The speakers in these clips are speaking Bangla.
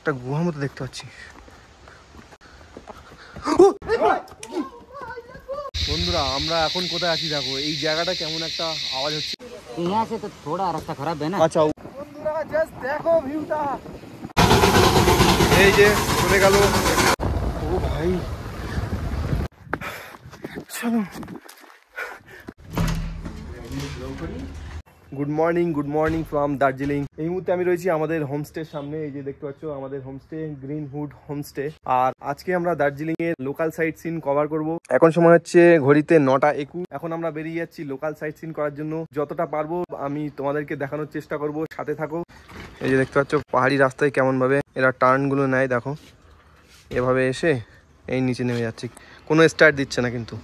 একটা গুহা মতো দেখতে পাচ্ছি। বন্ধুরা আমরা এখন কোথায় আছি দেখো, এই জায়গাটা কেমন একটা আওয়াজ হচ্ছে। यहाँ से तो थोड़ा रास्ता खराब है ना। আচ্ছা বন্ধুরা জাস্ট দেখো ভিউটা, এই যে চলে গেল। ও ভাই চলো। Good morning from Darjeeling. এই মুহূর্তে আমি রয়েছি আমাদের হোমস্টের সামনে। এই যে দেখতে পাচ্ছ আমাদের হোমস্টে গ্রিনহুড হোমস্টে। আর আজকে আমরা দার্জিলিং এর লোকাল সাইট সিন কভার করব। এখন সময় হচ্ছে ঘড়িতে 9:21। এখন আমরা বেরিয়ে যাচ্ছি লোকাল সাইট সিন করার জন্য। যতটা পারবো আমি তোমাদেরকে দেখানোর চেষ্টা করব, সাথে থাকো। এই যে দেখতে পাচ্ছ পাহাড়ি রাস্তায় কেমন ভাবে এরা টার্ন গুলো নেয় দেখো, এভাবে এসে এই নিচে নেমে যাচ্ছে, কোনো স্টার্ট দিচ্ছে না। কিন্তু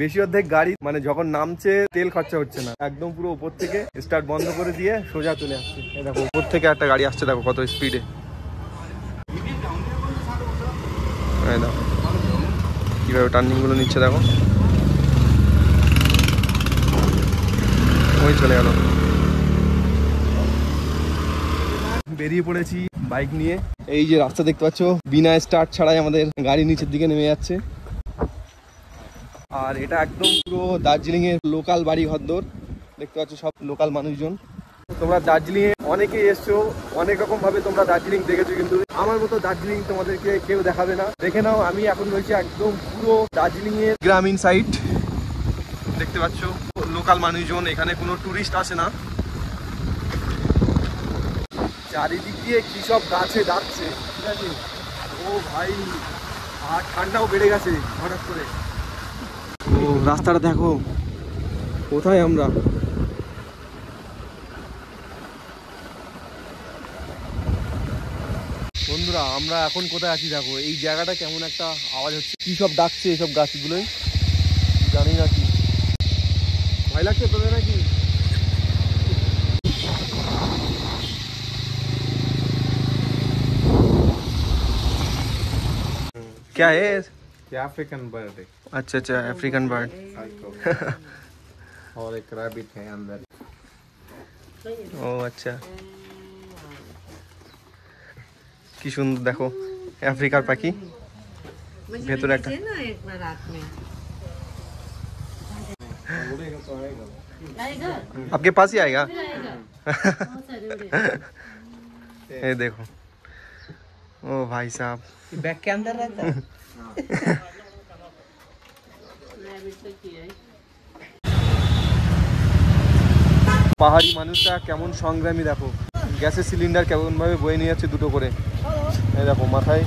বেশি অর্ধেক গাড়ি মানে যখন নামছে তেল খরচা হচ্ছে না, একদম পুরো উপর থেকে স্টার্ট বন্ধ করে দিয়ে সোজা চলে আসছে। এই দেখো উপর থেকে একটা গাড়ি আসছে, দেখো কত স্পিডে। দেখো কিভাবে টার্নিং গুলো নিচ্ছে, দেখো ওই চলে গেল। বেরিয়ে পড়েছি বাইক নিয়ে। এই যে রাস্তা দেখতে পাচ্ছ, বিনা স্টার্ট ছাড়াই আমাদের গাড়ি নিচের দিকে নেমে যাচ্ছে। আর এটা একদম পুরো দার্জিলিং এর লোকাল বাড়ি ঘরদোর দেখতে পাচ্ছ, সব লোকাল মানুষজন। তোমরা দার্জিলিং এ অনেকেই এসছো, অনেক রকম ভাবে তোমরা দার্জিলিং দেখেছো, কিন্তু আমার মতো দার্জিলিং তোমাদেরকে কেউ দেখাবে না। দেখে নাও, আমি এখন রয়েছি একদম পুরো দার্জিলিং এর গ্রামীণ সাইড দেখতে পাচ্ছ, লোকাল মানুষজন, এখানে কোনো টুরিস্ট আসে না। চারিদিক দিয়ে কি সব গাছে ডাকছে, ঠিক আছে। ও ভাই, আর ঠান্ডাও বেড়ে গেছে হঠাৎ করে। ও রাস্তাটা দেখো, কোথায় আমরা। বন্ধুরা আমরা এখন কোথায় আছি দেখো, এই জায়গাটা কেমন একটা আওয়াজ হচ্ছে, কি সব ডাকছে এসব গাছগুলোই, জানি না কি। ভয় লাগছে তোদের নাকি? क्या है? अफ्रीकन बर्ड है। अच्छा अच्छा, अफ्रीकन बर्ड। और एक रैबिट है अंदर। ও আচ্ছা, কি সুন্দর দেখো আফ্রিকার পাখি, ভেতরে একটা। आपके पास ही आएगा? ये देखो, ओ भाई साहब बैग के अंदर रहता है। পাহাড়ি মানুষরা কেমন সংগ্রামী দেখো, গ্যাসের সিলিন্ডার কেমন ভাবে বয়ে নিয়ে যাচ্ছে দুটো করে। এই দেখো মাথায়।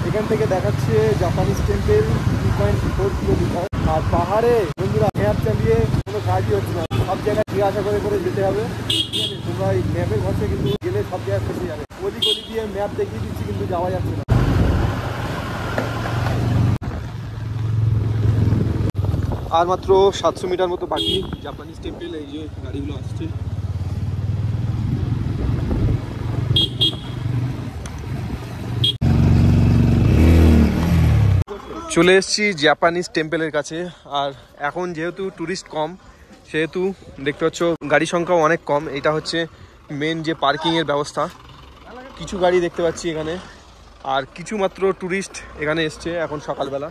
এখান থেকে দেখাচ্ছে জাপানিজ টেম্পল 3.4 কিলোমিটার। আর পাহাড়ে বন্ধুরা ম্যাপ চালিয়ে কোনো কাজই হচ্ছে না, সব জায়গায় জিজ্ঞাসা করে করে যেতে হবে। তোমরা এই ম্যাপের ঘরে কিন্তু গেলে সব জায়গায় ফেসে যাবে। ওদিক ওদিক দিয়ে ম্যাপ দেখিয়ে দিচ্ছি কিন্তু যাওয়া যাচ্ছে না। আর মাত্র 700 মিটার মতো বাকি জাপানিজ টেম্পল। এই যে গাড়িগুলো আসছে। চলে এসেছি জাপানিজ টেম্পলের কাছে। আর এখন যেহেতু টুরিস্ট কম, সেহেতু দেখতে পাচ্ছ গাড়ি সংখ্যাও অনেক কম। এটা হচ্ছে মেন যে পার্কিংয়ের ব্যবস্থা। কিছু গাড়ি দেখতে পাচ্ছি এখানে, আর কিছু মাত্র টুরিস্ট এখানে এসছে এখন সকালবেলা।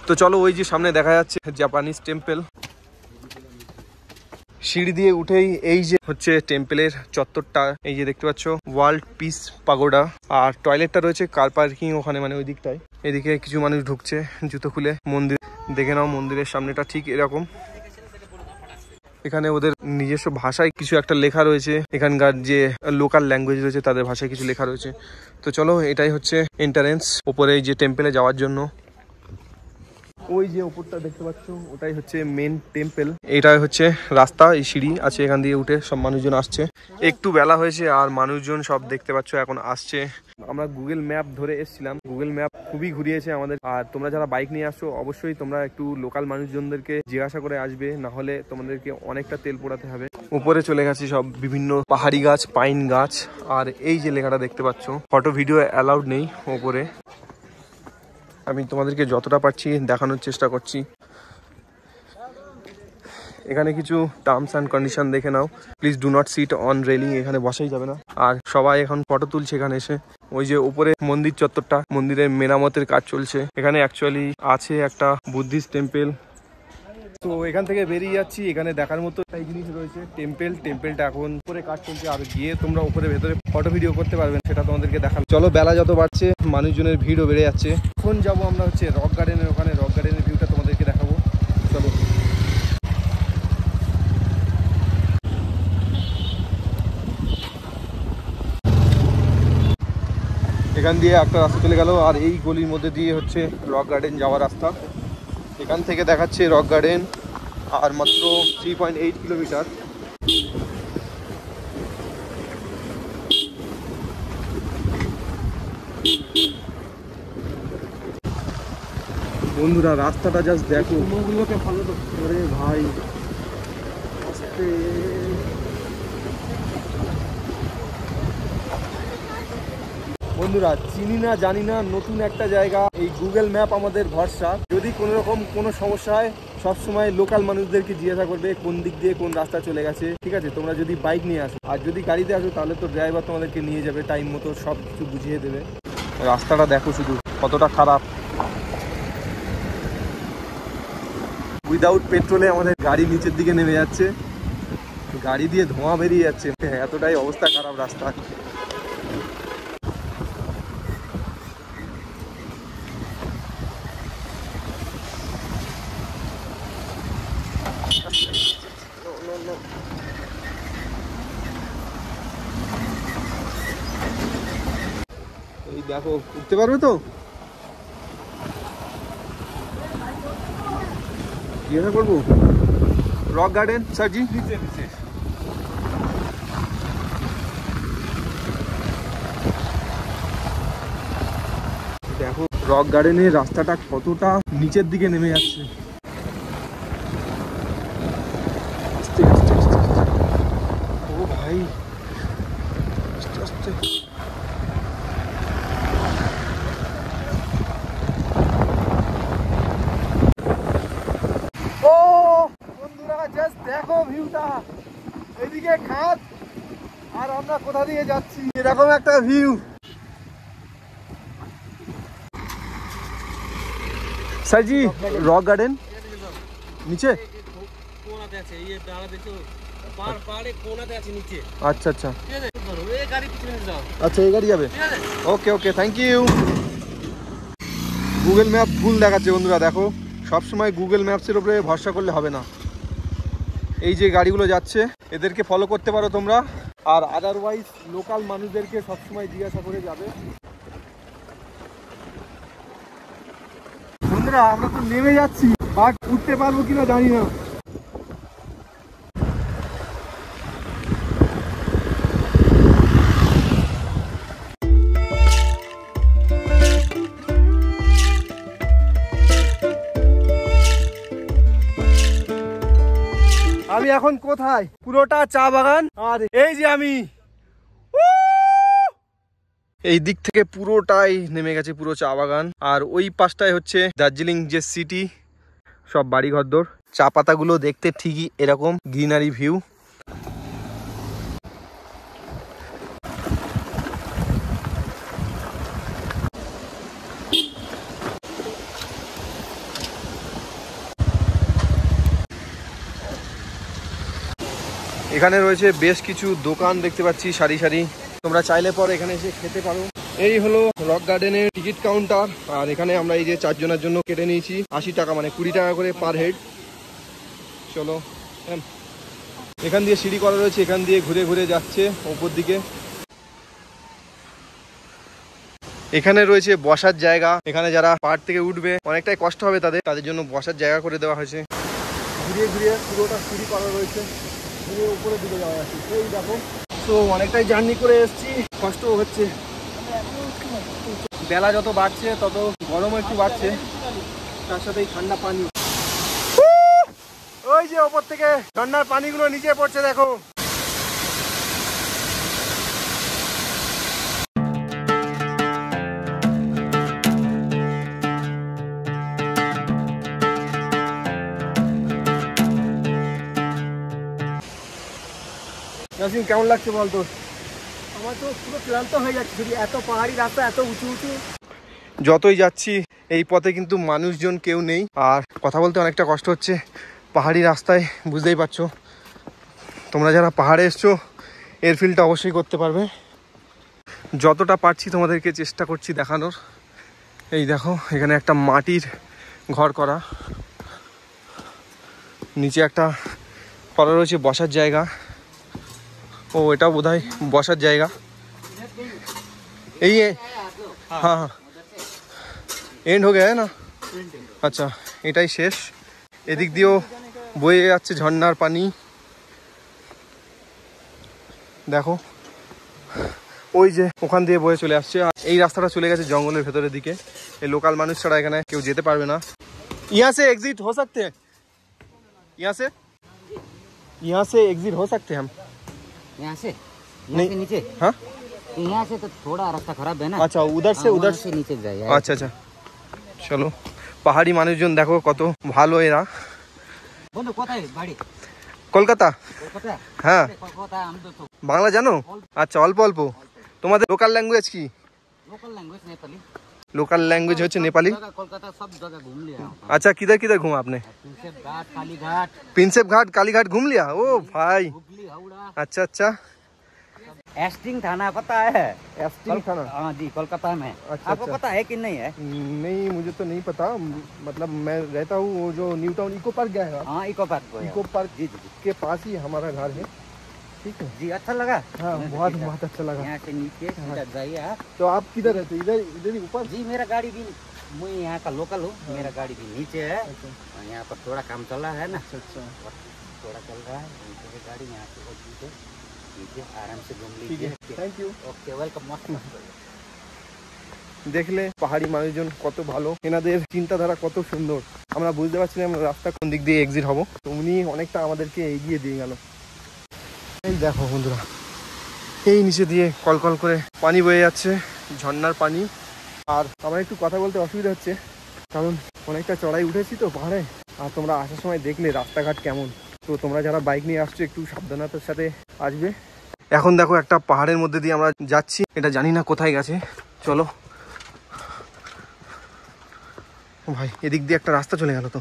তো চলো, ওই যে সামনে দেখা যাচ্ছে জাপানিজ টেম্পল। সিঁড়ি দিয়ে উঠেই এই যে হচ্ছে টেম্পলের চত্বরটা, এই যে দেখতে পাচ্ছ ওয়ার্ল্ড পিস পাগোডা। আর টয়লেটটা রয়েছে কার পার্কিং ওখানে, মানে ওই দিকটায়। এদিকে কিছু মানুষ ঢুকছে জুতো খুলে। মন্দির দেখে নাও, মন্দিরের সামনেটা ঠিক এরকম। এখানে ওদের নিজস্ব ভাষায় কিছু একটা লেখা রয়েছে, এখানকার যে লোকাল ল্যাঙ্গুয়েজ রয়েছে তাদের ভাষায় কিছু লেখা রয়েছে। তো চলো, এটাই হচ্ছে এন্ট্রান্স ওপরে এই যে টেম্পলে যাওয়ার জন্য। ওই যে উপরটা দেখতে পাচ্ছ ওটাই হচ্ছে মেন টেম্পল। এটাই হচ্ছে রাস্তা, এই সিঁড়ি আছে, এখান দিয়ে উঠে সব মানুষজন আসছে। একটু বেলা হয়েছে আর মানুষজন সব দেখতে পাচ্ছ এখন আসছে। আমরা গুগল ম্যাপ ধরে এসেছিলাম, গুগল ম্যাপ খুবই ঘুরিয়েছে আমাদের। আর তোমরা যারা বাইক নিয়ে আসছো অবশ্যই তোমরা একটু লোকাল মানুষজনদেরকে জিজ্ঞাসা করে আসবে, না হলে তোমাদেরকে অনেকটা তেল পোড়াতে হবে। উপরে চলে গেছে সব বিভিন্ন পাহাড়ি গাছ, পাইন গাছ। আর এই যে লেখাটা দেখতে পাচ্ছ, ফটো ভিডিও অ্যালাউড নেই ওপরে। আমি তোমাদেরকে যতটা পারছি দেখানোর চেষ্টা করছি। এখানে কিছু টার্মস অ্যান্ড কন্ডিশন দেখে নাও। Please do not sit on railing, এখানে বসাই যাবে না। আর সবাই এখন ফটো তুলছে এখানে এসে। ওই যে উপরে মন্দির চত্বরটা, মন্দিরের মেরামতের কাজ চলছে। এখানে অ্যাকচুয়ালি আছে একটা বুদ্ধিস্ট টেম্পল। তো এখান থেকে বেরিয়ে যাচ্ছি। এখানে দেখার মতো এই জিনিস রয়েছে টেম্পলটা এখন উপরে কাজ চলছে। আর গিয়ে তোমরা উপরে ভেতরে ফটো ভিডিও করতে পারবেন, সেটা তোমাদেরকে দেখাবো। চলো, বেলা যত বাড়ছে মানুষজনের ভিড়ও বেড়ে যাচ্ছে। এখন যাবো আমরা হচ্ছে রক গার্ডেনের ওখানে। রক গার্ডেনের ভিউটা তোমাদেরকে দেখাবো, চলো। এখান দিয়ে একটা রাস্তা চলে গেল, আর এই গলির মধ্যে দিয়ে হচ্ছে রক গার্ডেন যাওয়ার রাস্তা। এখান থেকে দেখাচ্ছে রক গার্ডেন আর মাত্র 3.8 কিলোমিটার। বন্ধুরা রাস্তাটা জাস্ট দেখো, ওগুলোকে ভালো তো করে ভাই। বন্ধুরা চিনি না জানি না, নতুন একটা জায়গা, এই গুগল ম্যাপ আমাদের ভরসা। যদি কোনো রকম কোনো সমস্যা হয় সবসময় লোকাল মানুষদেরকে জিজ্ঞাসা করবে কোন দিক দিয়ে কোন রাস্তা চলে গেছে, ঠিক আছে? তোমরা যদি বাইক নিয়ে আসো, আর যদি গাড়িতে আসো তাহলে তো ড্রাইভার তোমাদেরকে নিয়ে যাবে, টাইম মতো সব কিছু বুঝিয়ে দেবে। রাস্তাটা দেখো শুধু কতটা খারাপ। উইদাউট পেট্রোলে আমাদের গাড়ি নিচের দিকে নেমে যাচ্ছে, গাড়ি দিয়ে ধোঁয়া বেরিয়ে যাচ্ছে, এতটাই অবস্থা খারাপ রাস্তা। এই দেখো, উঠতে পারবে তো? জিজ্ঞাসা করবো। রক গার্ডেন স্যার জি, নিচে নিচে। দেখো রক গার্ডেনের রাস্তাটা কতটা নিচের দিকে নেমে যাচ্ছে। আস্তে আস্তে আস্তে আস্তে। ও ভাই, আস্তে আস্তে। ও বন্ধুরা জাস্ট দেখো ভিউটা, এদিকে খাদ আর আমরা কোথা দিয়ে যাচ্ছি, এরকম একটা ভিউ। স্যার জি, রক গার্ডেন নিচে। আচ্ছা আচ্ছা আচ্ছা, এই গাড়ি যাবে। ওকে ওকে, থ্যাংক ইউ। গুগল ম্যাপ ভুল দেখাচ্ছে বন্ধুরা, দেখো সবসময় গুগল ম্যাপসের উপরে ভরসা করলে হবে না। এই যে গাড়িগুলো যাচ্ছে এদেরকে ফলো করতে পারো তোমরা, আর আদারওয়াইজ লোকাল মানুষদেরকে সবসময় জিজ্ঞাসা করে যাবে। বন্ধুরা আমরা তো নেমে যাচ্ছি, বাট উঠতে পারবো কিনা জানি না। আমি এখন কোথায়? পুরোটা চা বাগান, আর এই যে আমি এই দিক থেকে পুরোটাই নেমে গেছে, পুরো চা বাগান। আর ওই পাশটায় হচ্ছে দার্জিলিং যে সিটি, সব বাড়ি ঘরদোর। চা পাতাগুলো দেখতে ঠিকই এরকম গ্রিনারি ভিউ। এখানে রয়েছে বেশ কিছু দোকান দেখতে পাচ্ছি সারি সারি, তোমরা চাইলে পর এখানে এসে খেতে পারো। এই হলো রক গার্ডেনের টিকিট কাউন্টার, আর এখানে আমরা এই যে 4 জনের জন্য কেটে নিয়েছি 80 টাকা, মানে 20 টাকা করে পার হেড। চলো, এখান দিয়ে সিঁড়ি করা রয়েছে, এখান দিয়ে ঘুরে ঘুরে যাচ্ছে ওপর দিকে। এখানে রয়েছে বসার জায়গা, এখানে যারা পাহাড় থেকে উঠবে অনেকটাই কষ্ট হবে তাদের জন্য বসার জায়গা করে দেওয়া হয়েছে। ঘুরিয়ে ঘুরিয়ে পুরোটা সিঁড়ি করা রয়েছে, ঘুরে উপরে দিকে যাওয়া যাচ্ছে। এই দেখো, তো অনেকটাই জার্নি করে এসেছি, কষ্ট হচ্ছে। বেলা যত বাড়ছে তত গরম একটু বাড়ছে, তার সাথে ঠান্ডা পানি। ওই যে ওপর থেকে ঠান্ডার পানিগুলো নিচে পড়ছে দেখো। নাসিম কেমন লাগছে বল তোর? আমার তো পুরো ক্লান্ত হয়ে যাচ্ছে, যদি এত পাহাড়ি রাস্তা, এত উঁচু উঁচু। যতই যাচ্ছি এই পথে কিন্তু মানুষজন কেউ নেই, আর কথা বলতে অনেকটা কষ্ট হচ্ছে। পাহাড়ি রাস্তায় বুঝতেই পারছো, তোমরা যারা পাহাড়ে এসছো এর ফিলটা অবশ্যই করতে পারবে। যতটা পারছি তোমাদেরকে চেষ্টা করছি দেখানোর। এই দেখো এখানে একটা মাটির ঘর করা, নিচে একটা করা রয়েছে বসার জায়গা। ও এটাও বোধহয় বসার জায়গা। এই হ্যাঁ হ্যাঁ এন্ড হয়ে গেছে না? আচ্ছা এটাই শেষ। এদিক দিয়েও বয়ে যাচ্ছে ঝর্ণার পানি। দেখো ওই যে ওখান দিয়ে বয়ে চলে আসছে। এই রাস্তাটা চলে গেছে জঙ্গলের ভেতরের দিকে। এই লোকাল মানুষ ছাড়া এখানে কেউ যেতে পারবে না। यहाँ से एग्जिट हो सकते हैं? यहाँ से एग्जिट हो सकते हैं हम? यहाँ से नहीं। नीचे? हाँ यहाँ से तो थोड़ा रास्ता खराब है ना। अच्छा उधर से उधर से नीचे जाइए। আচ্ছা আচ্ছা চলো। পাহাড়ি মানুষজন দেখো কত ভালো এরা। বন্ধু কোথায় বাড়ি? কলকাতা। কলকাতা? হ্যাঁ কলকাতা আমি তো বাংলা জানো? আচ্ছা অল্প অল্প। তোমাদের লোকাল ল্যাঙ্গুয়েজ কি? Local language Nepali. Local language হচ্ছে নেপালি। कोलकाता सब जगह घूम लिया। अच्छा किधर किधर घूमा आपने? प्रिंसेप घाट, कालीघाट, प्रिंसेप घाट कालीघाट घूम लिया? ओ भाई हुगली, हावड़ा। अच्छा अच्छा। एस्टिंग थाना पता है? एस्टिंग थाना? हाँ जी कोलकाता में। अच्छा, आपको अच्छा। पता है कि नहीं है? नहीं मुझे तो नहीं पता, मतलब मैं रहता हूँ वो जो न्यू टाउन इको पार्क गया है। हाँ इको पार्क को है। इको पार्क जी जी जी के पास ही हमारा घर है। ठीक है जी अच्छा लगा। हाँ बहुत बहुत अच्छा लगा। यहाँ से नीचे सीधा जाइए आप। तो आप किधर रहते? इधर इधर ही ऊपर? जी मेरा गाड़ी भी, मैं यहाँ का लोकल हूँ। मेरा गाड़ी भी नीचे है। और यहाँ पर थोड़ा काम चल रहा है ना। अच्छा अच्छा थोड़ा चल रहा है नीचे से गाड़ी, यहाँ से वो नीचे नीचे आराम से घूम ठीक लीजिए। है थैंक यू। Okay welcome. मस्त দেখলে পাহাড়ি মানুষজন কত ভালো, এনাদের চিন্তাধারা কত সুন্দর। আমরা বুঝতে পারছিলাম রাস্তা কোন দিক দিয়ে এক্সিট হবো, তো উনি অনেকটা আমাদেরকে এগিয়ে দিয়ে গেল। এই দেখো বন্ধুরা, এই নিচে দিয়ে কলকল করে পানি বয়ে যাচ্ছে, ঝর্ণার পানি। আর আমার একটু কথা বলতে অসুবিধা হচ্ছে, কারণ অনেকটা চড়াই উঠেছি তো পাহাড়ে। আর তোমরা আসার সময় দেখলে রাস্তাঘাট কেমন, তো তোমরা যারা বাইক নিয়ে আসছো একটু সাবধানতার সাথে আসবে। এখন দেখো একটা পাহাড়ের মধ্যে দিয়ে আমরা যাচ্ছি, এটা জানি না কোথায় গেছে। চলো ভাই, এদিক দিয়ে একটা রাস্তা চলে গেল, তো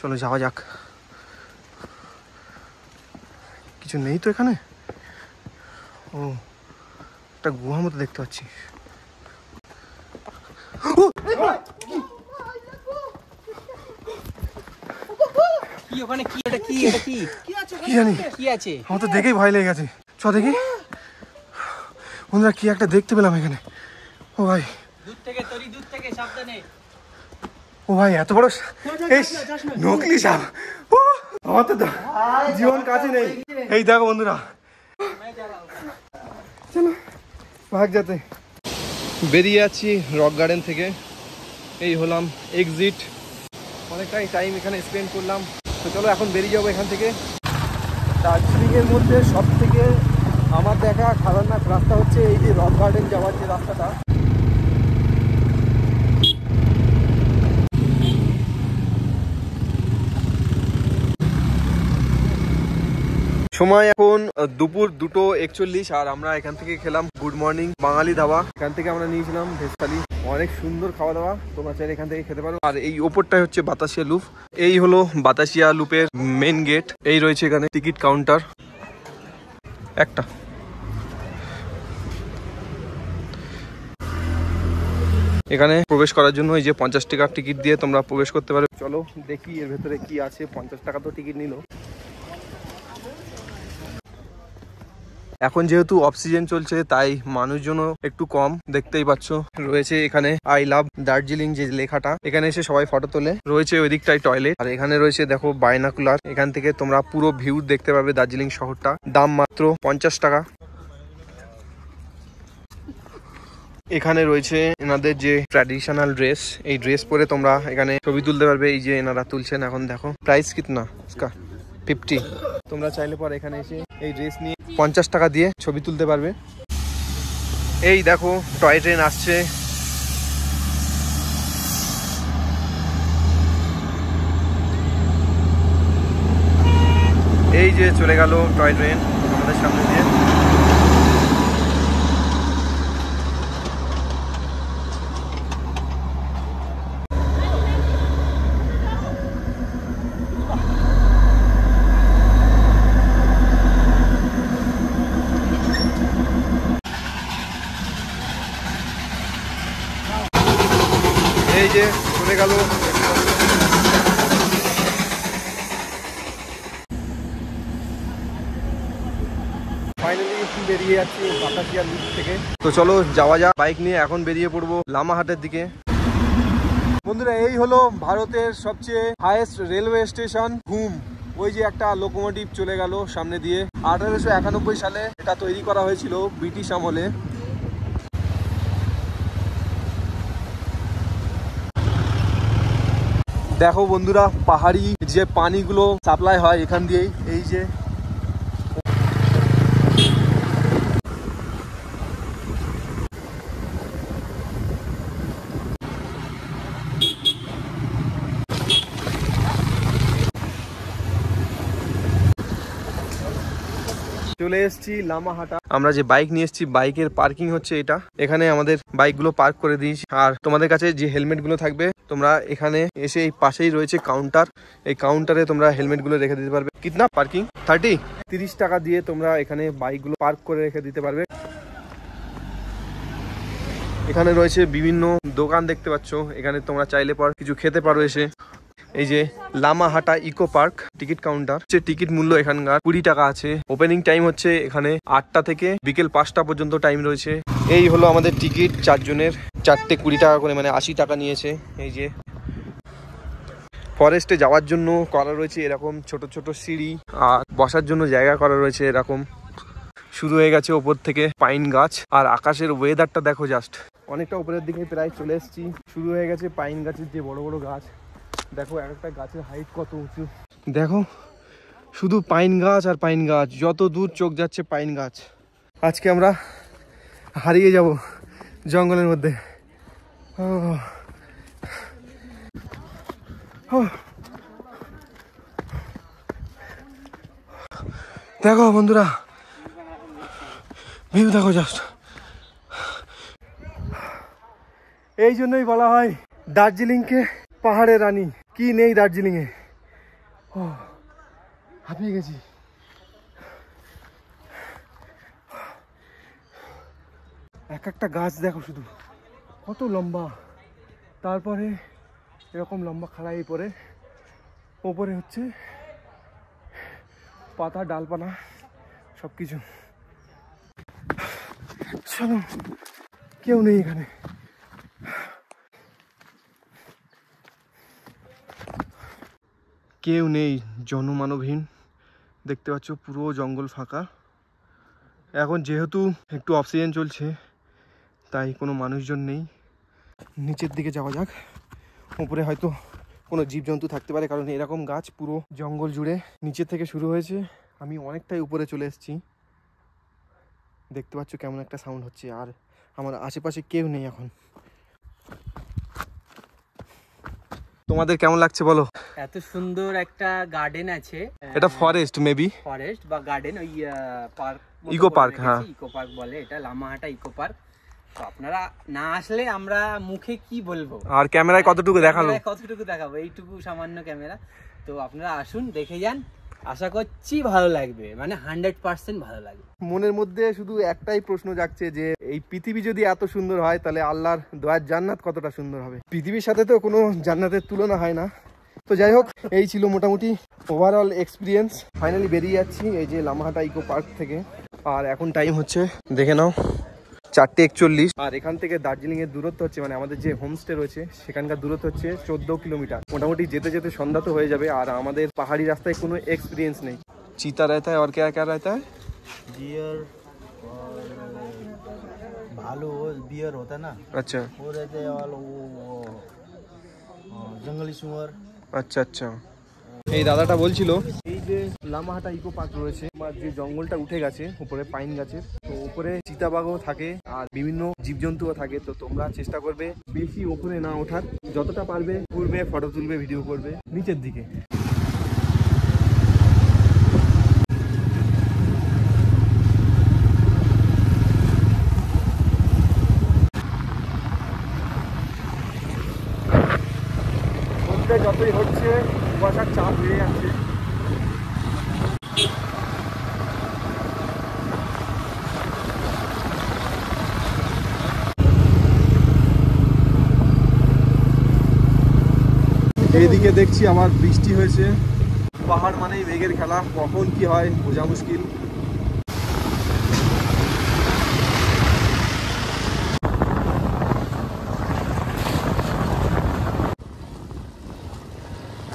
চলো যাওয়া যাক। কিছু নেই তো এখানে? ও একটা গুহা মতো দেখতে পাচ্ছি। কি ওখানে কি? এটা কি? এটা কি? কি জানি, কি আছে? আমার তো দেখেই ভয় লেগে গেছে। চ দেখি বন্ধুরা, কি একটা দেখতে পেলাম এখানে। ও ভাই, দূর থেকে তরি, দূর থেকে সাবধানে। ও ভাই এত বড় এই নকলি সাপ! ও, আমার তো জীবন কাছে নেই। এই দেখো বন্ধুরা, চলো ভাগ যাতে। বেরিয়ে যাচ্ছি রক গার্ডেন থেকে। এই হলাম এক্সিট। অনেকটাই টাইম এখানে স্পেন্ড করলাম, তো চলো এখন বেরিয়ে যাবো এখান থেকে। দার্জিলিংয়ের মধ্যে সব থেকে আমার দেখা খতরনাক রাস্তা হচ্ছে এই যে রক গার্ডেন যাওয়ার যে রাস্তাটা। সময় এখন দুপুর 2:41 আর আমরা এখান থেকে খেলাম গুড মর্নিং বাঙালি ধাবা। এখান থেকে আমরা নিয়েছিলাম ভেজ থালি, অনেক সুন্দর খাওয়া দাওয়া, তোমরা চাইলে এখান থেকে খেতে পারো। আর এই ওপরটাই হচ্ছে বাতাসিয়া লুপ। এই হলো বাতাসিয়া লুপের মেন গেট। এই রয়েছে এখানে টিকিট কাউন্টার একটা। এখানে প্রবেশ করার জন্য এই যে 50 টাকার টিকিট দিয়ে তোমরা প্রবেশ করতে পারো। চলো দেখি এর ভেতরে কি আছে। 50 টাকা তো টিকিট নিল। এখন যেহেতু অফ সিজন চলছে তাই মানুষজনও একটু কম, দেখতেই পাচ্ছ। রয়েছে এখানে আই লাভ দার্জিলিং যে লেখাটা, এখানে এসে সবাই ফটো তোলে। রয়েছে ওই দিকটায় টয়লেট, আর এখানে রয়েছে দেখো বাইনাকুলার। এখান থেকে তোমরা পুরো ভিউ দেখতে পাবে দার্জিলিং শহরটা। দাম মাত্র 50 টাকা। এখানে রয়েছে এনাদের যে ট্র্যাডিশনাল ড্রেস, এই ড্রেস পরে তোমরা এখানে ছবি তুলতে পারবে। এই যে এনারা তুলছেন এখন, দেখো প্রাইস কিতনা इसका 50। তোমরা চাইলে পর এখানে এসে এই ড্রেস নিয়ে 50 টাকা দিয়ে ছবি তুলতে পারবে। এই দেখো টয় ট্রেন আসছে। এই যে চলে গেল টয় ট্রেন। আমাদের সামনে দিয়ে। এই যে চলে গেল। ফাইনালি বেরিয়ে যাচ্ছি বাতাসিয়া লুপ থেকে। তো চলো যাওয়া যাক, বাইক নিয়ে এখন বেরিয়ে পড়বো লামাহাটের দিকে। বন্ধুরা, এই হলো ভারতের সবচেয়ে হাইয়েস্ট রেলওয়ে স্টেশন ঘুম। ওই যে একটা লোকোমোটিভ চলে গেল সামনে দিয়ে। 1891 সালে এটা তৈরি করা হয়েছিল ব্রিটিশ আমলে। দেখো বন্ধুরা, পাহাড়ি যে পানিগুলো সাপ্লাই হয় এখান দিয়েই, এই যে চলে এসেছি লামাহাটা। আমরা যে বাইক নিয়ে এসেছি, বাইকের পার্কিং হচ্ছে এটা। এখানে আমাদের বাইকগুলো পার্ক করে দিয়েছি। আর তোমাদের কাছে যে হেলমেট গুলো থাকবে, তোমরা এখানে এসে এই পাশেই রয়েছে কাউন্টার, এই কাউন্টারে তোমরা হেলমেট গুলো রেখে দিতে পারবে। কিতনা পার্কিং? 30 টাকা দিয়ে তোমরা এখানে বাইকগুলো পার্ক করে রেখে দিতে পারবে। এখানে রয়েছে বিভিন্ন দোকান দেখতে পাচ্ছ, এখানে তোমরা চাইলে পর কিছু খেতে পারো এসে। এই যে Lamahatta eco park ticket counter, ticket মূল্য এখানকার 20 টাকা আছে। ওপেনিং টাইম হচ্ছে এখানে 8টা থেকে বিকেল 5টা পর্যন্ত টাইম রয়েছে। এই হলো আমাদের টিকিট, 4 জনের 4টে 20 টাকা করে, মানে 80 টাকা নিয়েছে। এই যে ফরেস্টে যাওয়ার জন্য করা রয়েছে এরকম ছোট ছোট সিঁড়ি, আর বসার জন্য জায়গা করা রয়েছে এরকম। শুরু হয়ে গেছে ওপর থেকে পাইন গাছ, আর আকাশের ওয়েদারটা দেখো জাস্ট। অনেকটা উপরের দিকে প্রায় চলে এসেছি। শুরু হয়ে গেছে পাইন গাছের যে বড় বড় গাছ। দেখো একটা গাছের হাইট কত উঁচু, দেখো শুধু পাইন গাছ আর পাইন গাছ, যত দূর চোখ যাচ্ছে পাইন গাছ। আজকে আমরা হারিয়ে যাব জঙ্গলের মধ্যে। দেখো বন্ধুরা, ভিউ দেখো জাস্ট। এই জন্যই বলা হয় দার্জিলিংকে পাহাড়ের রানী। কি নেই দার্জিলিং এ, হাঁপিয়ে গেছি। এক একটা গাছ দেখো শুধু কত লম্বা, তারপরে এরকম লম্বা খাড়াই পরে, ওপরে হচ্ছে পাতা ডালপালা সবকিছু। চলো, কেউ নেই এখানে। কেউ নেই, জনমানবহীন। দেখতে পাচ্ছ পুরো জঙ্গল ফাঁকা। এখন যেহেতু একটু অক্সিজেন চলছে, তাই কোনো মানুষজন নেই। নিচের দিকে যাওয়া যাক। উপরে হয়তো কোনো জীবজন্তু থাকতে পারে, কারণ এরকম গাছ পুরো জঙ্গল জুড়ে নিচের থেকে শুরু হয়েছে। আমি অনেকটাই উপরে চলে এসেছি। দেখতে পাচ্ছ কেমন একটা সাউন্ড হচ্ছে, আর আমার আশেপাশে কেউ নেই এখন। তোমাদের কেমন লাগছে বলো? এত সুন্দর একটা গার্ডেন আছে। এটা ফরেস্ট, মেবি ফরেস্ট বা গার্ডেন, ওই পার্ক, ইকো পার্ক। হ্যাঁ, ইকো পার্ক বলে এটা, লামাহাটা ইকো পার্ক। তো আপনারা না আসলে আমরা মুখে কি বলবো, আর ক্যামেরায় কতটুকু দেখালো, কতটুকু দেখাবো, এইটুকু সামান্য ক্যামেরা। তো আপনারা আসুন, দেখে যান, আশা করছি ভালো লাগবে, মানে 100% ভালো লাগবে। মনের মধ্যে শুধু একটাই প্রশ্ন জাগছে যে এই পৃথিবী যদি এত সুন্দর হয়, তাহলে আল্লাহর দয়ার জান্নাত কতটা সুন্দর হবে। পৃথিবীর সাথে তো কোনো জান্নাতের তুলনা হয় না। তো যাই হোক, এই ছিল মোটামুটি ওভারঅল এক্সপিরিয়েন্স। ফাইনালি বেরিয়ে যাচ্ছি এই যে লামাহাটা ইকো পার্ক থেকে। আর এখন টাইম হচ্ছে, দেখে নাও, 4:41। আর এখান থেকে দার্জিলিং এর দূরত্ব হচ্ছে, মানে আমাদের যে হোমস্টে রয়েছে সেখানকার দূরত্ব হচ্ছে 14 কিলোমিটার। মোটামুটি যেতে যেতে সন্ধ্যা তো হয়ে যাবে। আর আমাদের পাহাড়ি রাস্তায় কোনো এক্সপিরিয়েন্স নেই। চিতা रहता है और क्या क्या रहता है? बियर और भालू बियर होता है ना, अच्छा वो रहते हैं, और वो जंगली सुअर। আচ্ছা আচ্ছা। এই দাদাটা বলছিল এই যে লামাহাটা ইকো পার্ক রয়েছে, আমার যে জঙ্গলটা উঠে গেছে উপরে পাইন গাছের, তো উপরে চিতাবাঘও থাকে আর বিভিন্ন জীবজন্তুও থাকে। তো তোমরা চেষ্টা করবে বেশি উপরে না ওঠার, যতটা পারবে ঘুরবে, ফটো তুলবে, ভিডিও করবে নিচের দিকে। যতই হচ্ছে কুয়াশার চাপ বেড়ে যাচ্ছে। এইদিকে দেখছি আবার বৃষ্টি হয়েছে। পাহাড় মানেই মেঘের খেলা, কখন কি হয় বোঝা মুশকিল।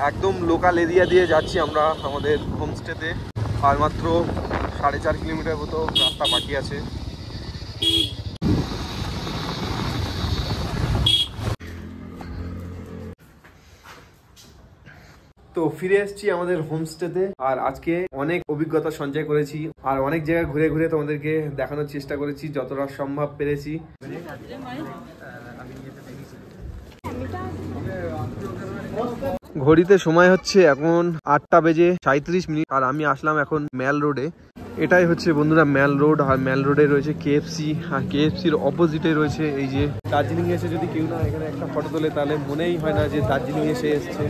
একদম লোকাল এরিয়া দিয়ে যাচ্ছি আমরা আমাদের হোমস্টেতে, আর মাত্র 4.5 কিলোমিটার মতো রাস্তা বাকি আছে। তো ফিরে এসেছি আমাদের হোমস্টেতে, আর আজকে অনেক অভিজ্ঞতা সঞ্চয় করেছি, আর অনেক জায়গায় ঘুরে ঘুরে তোমাদেরকে দেখানোর চেষ্টা করেছি যতটা সম্ভব পেরেছি। ঘড়িতে সময় হচ্ছে এখন 8টা বেজে 37 মিনিট, আর আমি আসলাম এখন ম্যাল রোডে। এটাই হচ্ছে বন্ধুরা ম্যাল রোড, আর ম্যাল রোডে রয়েছে কেএফসি, আর কেএফসির অপোজিটে রয়েছে এই যে দার্জিলিং এসে যদি কেউ না এখানে একটা ফটো তোলে তাহলে মনেই হয় না যে দার্জিলিং এসে এসছে।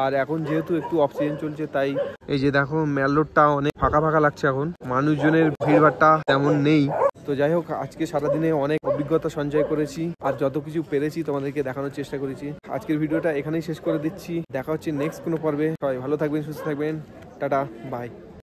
আর এখন যেহেতু একটু অফ সিজন চলছে তাই এই যে দেখো ম্যাল রোডটা অনেক ফাঁকা ফাঁকা লাগছে, এখন মানুষজনের ভিড়ভাড়টা তেমন নেই। তো যাই হোক, আজকে সারাদিনে অনেক অভিজ্ঞতা সঞ্চয় করেছি, আর যত কিছু পেরেছি তোমাদেরকে দেখানোর চেষ্টা করেছি। আজকের ভিডিওটা এখানেই শেষ করে দিচ্ছি, দেখা হচ্ছে নেক্সট কোনো পর্বে। সবাই ভালো থাকবেন, সুস্থ থাকবেন, টাটা, বাই।